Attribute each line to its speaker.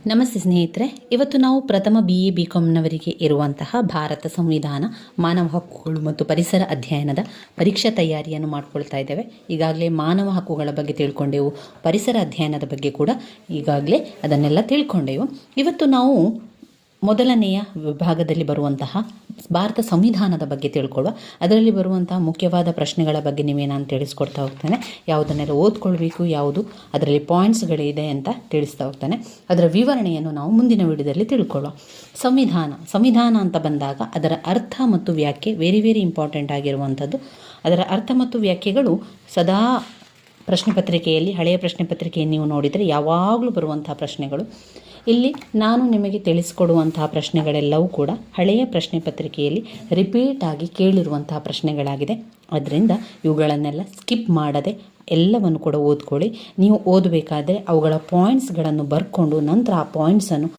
Speaker 1: ನಮಸ್ತೆ ಸ್ನೇಹಿತರೆ, ಇವತ್ತು ನಾವು ಪ್ರಥಮ BA BComನವರಿಗೆ ಇರುವಂತಹ ಭಾರತ ಸಂವಿಧಾನ, ಮಾನವ ಹಕ್ಕುಗಳು ಮತ್ತು ಪರಿಸರ ಅಧ್ಯಯನದ ಪರೀಕ್ಷಾ ತಯಾರಿಯನ್ನು ಮಾಡ್ಕೊಳ್ತಾ ಇದ್ದೇವೆ. ಈಗಾಗಲೇ ಮಾನವ ಹಕ್ಕುಗಳ ಬಗ್ಗೆ ತಿಳ್ಕೊಂಡೆವು, ಪರಿಸರ ಅಧ್ಯಯನದ ಬಗ್ಗೆ ಕೂಡ ಈಗಾಗಲೇ ಅದನ್ನೆಲ್ಲ ತಿಳ್ಕೊಂಡೆವು. ಇವತ್ತು ನಾವು ಮೊದಲನೆಯ ವಿಭಾಗದಲ್ಲಿ ಬರುವಂತಹ ಭಾರತ ಸಂವಿಧಾನದ ಬಗ್ಗೆ ತಿಳ್ಕೊಳ್ಳುವ. ಅದರಲ್ಲಿ ಬರುವಂತಹ ಮುಖ್ಯವಾದ ಪ್ರಶ್ನೆಗಳ ಬಗ್ಗೆ ನಾನು ತಿಳಿಸ್ಕೊಡ್ತಾ ಹೋಗ್ತೇನೆ. ಯಾವುದನ್ನೆಲ್ಲ ಓದ್ಕೊಳ್ಬೇಕು, ಯಾವುದು ಅದರಲ್ಲಿ ಪಾಯಿಂಟ್ಸ್ಗಳಿದೆ ಅಂತ ತಿಳಿಸ್ತಾ ಹೋಗ್ತಾನೆ. ಅದರ ವಿವರಣೆಯನ್ನು ನಾವು ಮುಂದಿನ ವಿಡಿಯೋದಲ್ಲಿ ತಿಳ್ಕೊಳ್ಳುವ. ಸಂವಿಧಾನ ಅಂತ ಬಂದಾಗ ಅದರ ಅರ್ಥ ಮತ್ತು ವ್ಯಾಖ್ಯೆ ವೆರಿ ಇಂಪಾರ್ಟೆಂಟ್ ಆಗಿರುವಂಥದ್ದು. ಅದರ ಅರ್ಥ ಮತ್ತು ವ್ಯಾಖ್ಯೆಗಳು ಸದಾ ಪ್ರಶ್ನೆ ಪತ್ರಿಕೆಯಲ್ಲಿ, ಹಳೆಯ ಪ್ರಶ್ನೆ ಪತ್ರಿಕೆಯನ್ನು ನೀವು ನೋಡಿದರೆ ಯಾವಾಗಲೂ ಬರುವಂತಹ ಪ್ರಶ್ನೆಗಳು. ಇಲ್ಲಿ ನಾನು ನಿಮಗೆ ತಿಳಿಸಿಕೊಡುವಂತಹ ಪ್ರಶ್ನೆಗಳೆಲ್ಲವೂ ಕೂಡ ಹಳೆಯ ಪ್ರಶ್ನೆ ಪತ್ರಿಕೆಯಲ್ಲಿ ರಿಪೀಟ್ ಆಗಿ ಕೇಳಿರುವಂತಹ ಪ್ರಶ್ನೆಗಳಾಗಿದೆ. ಅದರಿಂದ ಇವುಗಳನ್ನೆಲ್ಲ ಸ್ಕಿಪ್ ಮಾಡದೆ ಎಲ್ಲವನ್ನು ಕೂಡ ಓದ್ಕೊಳ್ಳಿ. ನೀವು ಓದಬೇಕಾದ್ರೆ ಅವುಗಳ ಪಾಯಿಂಟ್ಸ್ಗಳನ್ನು ಬರ್ಕೊಂಡು ನಂತರ ಆ ಪಾಯಿಂಟ್ಸನ್ನು